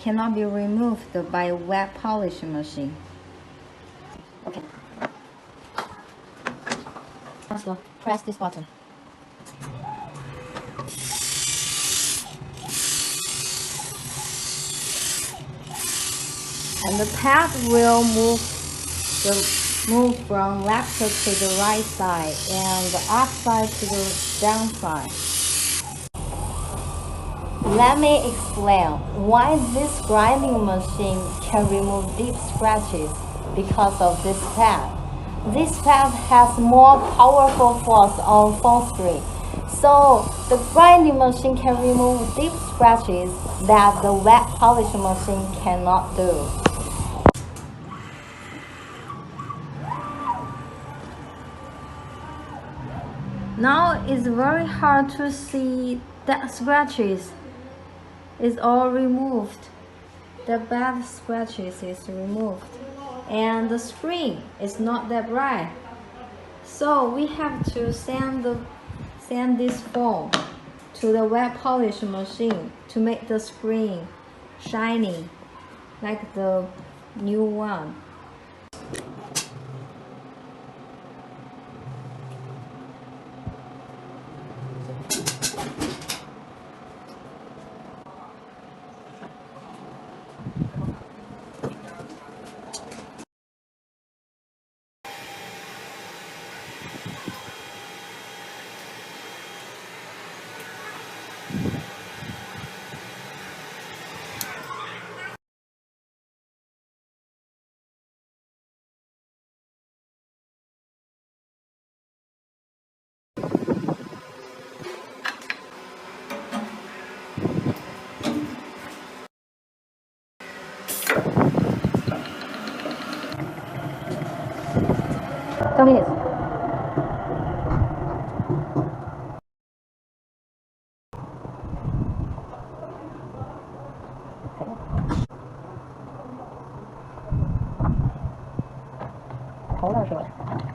cannot be removed by a wet polish machine. Okay. So press this button. And the pad will move from left to the right side and the up side to the down side. Let me explain why this grinding machine can remove deep scratches because of this pad. This pad has more powerful force on phone screen, so the grinding machine can remove deep scratches that the wet polish machine cannot do. Now it's very hard to see that scratches is all removed. The bad scratches is removed and the screen is not that bright. So we have to send this phone to the wet polish machine to make the screen shiny like the new one. Tell me this. Hold on,